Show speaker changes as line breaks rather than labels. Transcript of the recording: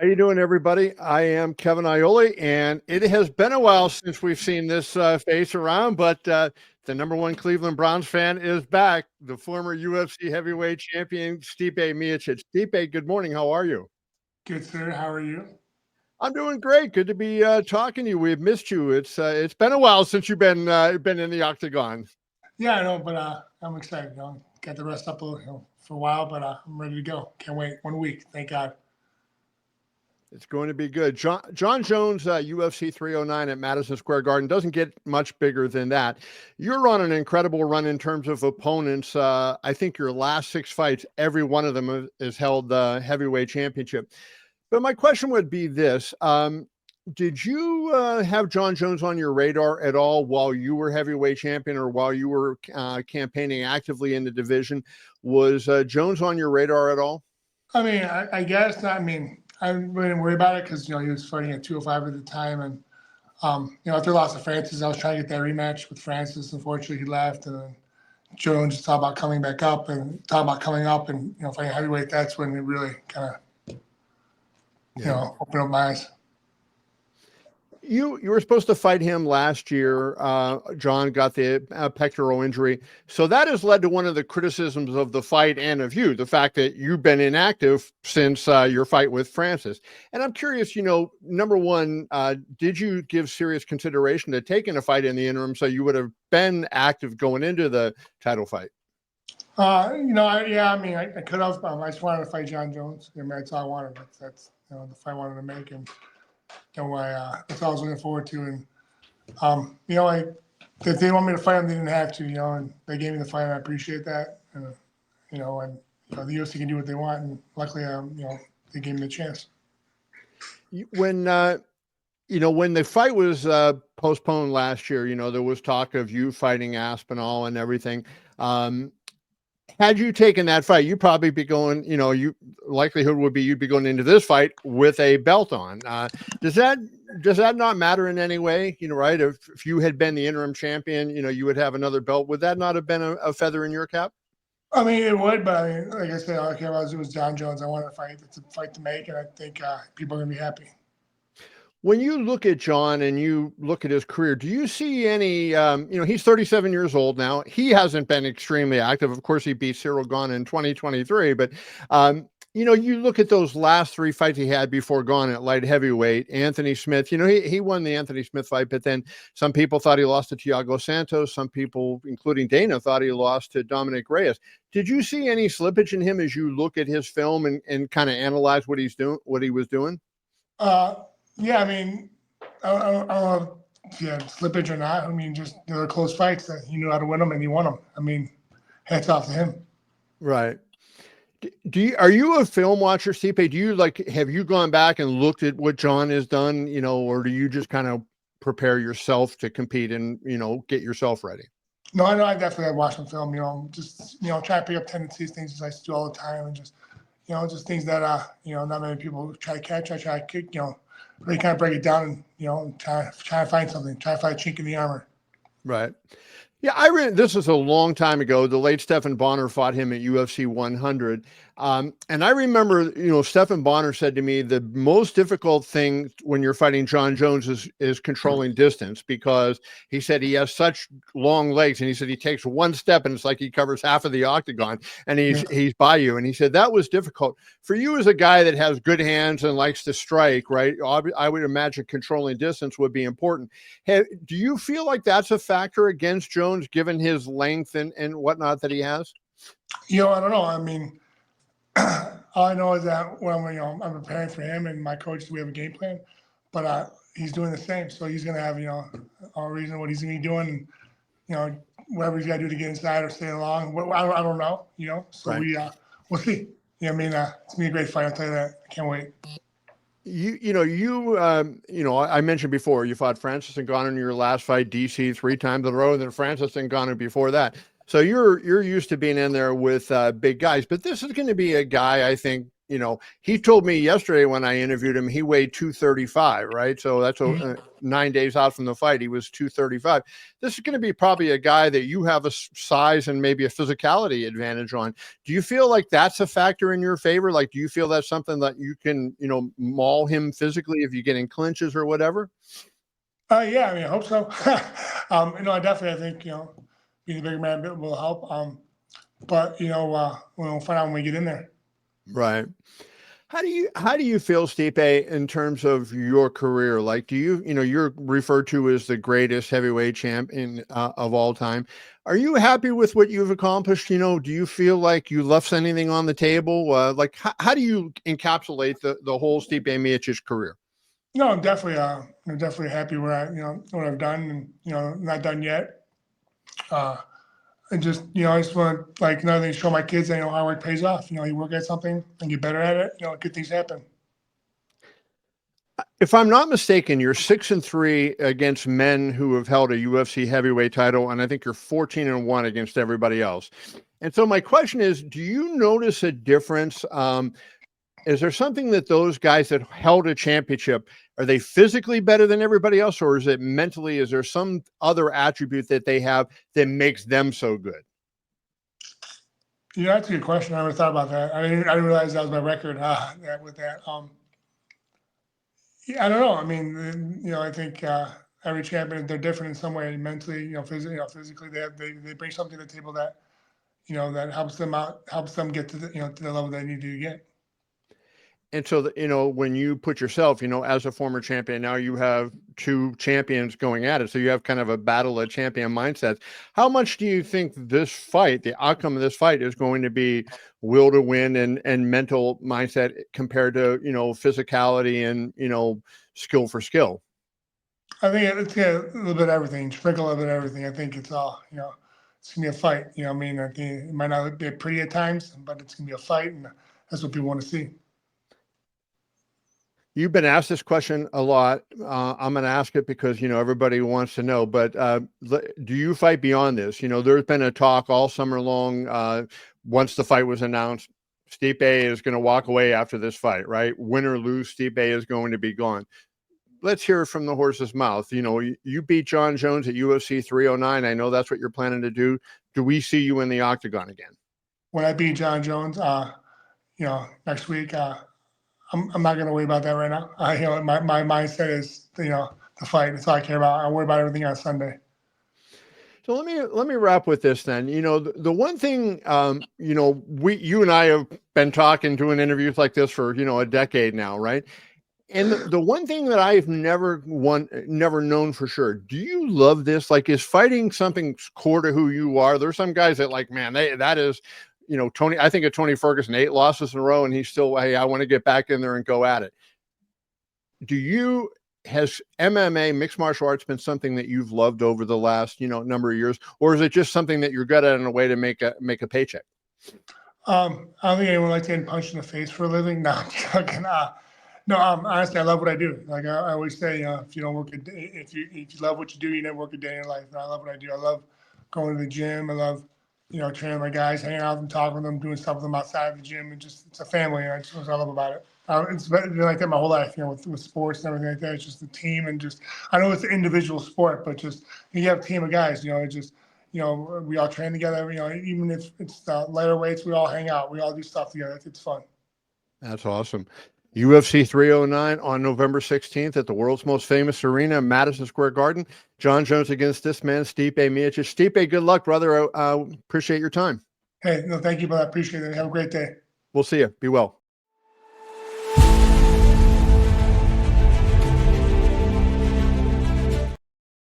How you doing, everybody? I am Kevin Iole, and it has been a while since we've seen this face around, but the number one Cleveland Browns fan is back, the former UFC heavyweight champion, Stipe Miocic. Stipe, good morning. How are you?
Good, sir. How are you?
I'm doing great. Good to be talking to you. We've missed you. It's been a while since you've been in the octagon.
Yeah, I know, but I'm excited. Got the rest up for a while, but I'm ready to go. Can't wait. 1 week. Thank God.
It's going to be good. Jon Jones, UFC 309 at Madison Square Garden doesn't get much bigger than that. You're on an incredible run in terms of opponents. I think your last six fights, every one of them has held the heavyweight championship. But my question would be this. Did you have Jon Jones on your radar at all while you were heavyweight champion or while you were campaigning actively in the division? Was Jones on your radar at all?
I mean, I guess not. I mean, I didn't worry about it because he was fighting at 205 at the time, and after the loss of Francis, I was trying to get that rematch with Francis. Unfortunately, he left, and then Jones talked about coming back up and talking about coming up and fighting heavyweight. That's when it really kind of opened up my eyes.
You were supposed to fight him last year. Jon got the pectoral injury. So that has led to one of the criticisms of the fight and of you, the fact that you've been inactive since your fight with Francis. And I'm curious, number one, did you give serious consideration to taking a fight in the interim so you would have been active going into the title fight?
I could have. I just wanted to fight Jon Jones. I mean, that's all I wanted. That's the fight I wanted to make, and that's all I was looking forward to. And if they want me to fight him, they didn't have to. And they gave me the fight, and I appreciate that. And the UFC can do what they want, and luckily, they gave me the chance.
When the fight was postponed last year, there was talk of you fighting Aspinall and everything. Had you taken that fight, you'd probably be going, likelihood would be you'd be going into this fight with a belt on. Does that not matter in any way? Right? If you had been the interim champion, you would have another belt. Would that not have been a feather in your cap?
I mean, it would, but I mean, like I said, all I care about was Jon Jones. I wanted to fight. It's a fight to make, and I think people are going to be happy.
When you look at Jon and you look at his career, do you see any, he's 37 years old now. He hasn't been extremely active. Of course, he beat Cyril Gane in 2023, but, you look at those last three fights he had before Gane at light heavyweight, Anthony Smith, he won the Anthony Smith fight, but then some people thought he lost to Thiago Santos. Some people, including Dana, thought he lost to Dominic Reyes. Did you see any slippage in him as you look at his film and kind of analyze what he was doing?
Yeah, I mean, I don't know if he had slippage or not. I mean, just they're close fights that he knew how to win them, and he won them. I mean, hats off to him.
Right. Are you a film watcher, Stipe? Have you gone back and looked at what Jon has done, or do you just kind of prepare yourself to compete and, get yourself ready?
No, I know I definitely have watched some film, just, try to pick up tendencies, things I used to do all the time, and just things that, not many people try to catch. I try to kick, really kind of break it down and, try to find something, try to find a chink in the armor.
Right. Yeah, this is a long time ago. The late Stephan Bonnar fought him at UFC 100. And I remember, Stephan Bonnar said to me, the most difficult thing when you're fighting Jon Jones is controlling distance, because he said he has such long legs, and he said he takes one step and it's like he covers half of the octagon, and he's by you. And he said that was difficult for you as a guy that has good hands and likes to strike, right? I would imagine controlling distance would be important. Do you feel like that's a factor against Jones, given his length and whatnot that he has?
I don't know. I mean, all I know is that when I'm preparing for him and my coaches, we have a game plan, but he's doing the same. So he's going to have all reason what he's going to be doing, whatever he's got to do to get inside or stay along. I don't know, So right. We'll see. I mean, it's gonna be a great fight. I'll tell you that. I can't wait.
I mentioned before you fought Francis Ngannou in your last fight, DC 3 times in a row, and then Francis Ngannou before that. So you're used to being in there with big guys, but this is going to be a guy, I think, he told me yesterday when I interviewed him, he weighed 235, right? So that's 9 days out from the fight. He was 235. This is going to be probably a guy that you have a size and maybe a physicality advantage on. Do you feel like that's a factor in your favor? Like, do you feel that's something that you can, maul him physically if you get in clinches or whatever?
Yeah, I mean, I hope so. I definitely, I think, being a bigger man will help. But we'll find out when we get in there.
Right. How do you feel, Stipe, in terms of your career? Like, you're referred to as the greatest heavyweight champion of all time. Are you happy with what you've accomplished? Do you feel like you left anything on the table? Like, how do you encapsulate the whole Stipe Miocic career?
No, I'm definitely happy where what I've done, and not done yet. Uh, and just I just want to, like, another thing, show my kids that hard work pays off. You work at something and get better at it. Good things happen.
If I'm not mistaken, you're 6-3 against men who have held a UFC heavyweight title, and I think you're 14-1 against everybody else. And so my question is, do you notice a difference? Is there something that those guys that held a championship, are they physically better than everybody else, or is it mentally? Is there some other attribute that they have that makes them so good?
That's a good question. I never thought about that. I didn't realize that was my record with that. Yeah, I don't know. I mean, I think every champion, they're different in some way, mentally, physically. They bring something to the table that that helps them out, helps them get to the level they need to get.
And so, when you put yourself, as a former champion, now you have two champions going at it. So you have kind of a battle of champion mindsets. How much do you think this fight, the outcome of this fight, is going to be will to win and mental mindset compared to, physicality and, skill for skill?
I think it's a little bit of everything, sprinkle a little bit of everything. I think it's all, it's gonna be a fight. I mean, I think it might not be pretty at times, but it's gonna be a fight, and that's what people want to see.
You've been asked this question a lot. I'm going to ask it because, everybody wants to know, but do you fight beyond this? There's been a talk all summer long. Once the fight was announced, Stipe is going to walk away after this fight, right? Win or lose, Stipe is going to be gone. Let's hear it from the horse's mouth. You beat Jon Jones at UFC 309. I know that's what you're planning to do. Do we see you in the octagon again?
When I beat Jon Jones, next week, I'm not going to worry about that right now. My mindset is, the fight. That's all I care about. I worry about everything on Sunday.
So let me wrap with this then. The one thing, you and I have been talking, doing interviews like this for, a decade now, right? And the one thing that I've never known for sure, do you love this? Like, is fighting something core to who you are? There's some guys that, like, man, that is, Tony, I think of Tony Ferguson, 8 losses in a row, and he's still, hey, I want to get back in there and go at it. Has MMA, mixed martial arts, been something that you've loved over the last, number of years, or is it just something that you're good at in a way to make a paycheck?
I don't think anyone likes getting punched in the face for a living. No, I'm joking. No, honestly, I love what I do. Like I always say, if you don't work if you love what you do, you never work a day in your life. And I love what I do. I love going to the gym. I love training my guys, hanging out with them, talking with them, doing stuff with them outside of the gym, and just it's a family. And that's what I love about it. It's been like that my whole life, with sports and everything like that. It's just the team, and just I know it's an individual sport, but just you have a team of guys. It's just we all train together. Even if it's lighter weights, we all hang out. We all do stuff together. It's fun.
That's awesome. UFC 309 on November 16th at the world's most famous arena, Madison Square Garden. Jon Jones against this man, Stipe Miocic. Stipe, good luck, brother. Appreciate your time.
Hey, no, thank you, but I appreciate it. Have a great day.
We'll see you. Be well.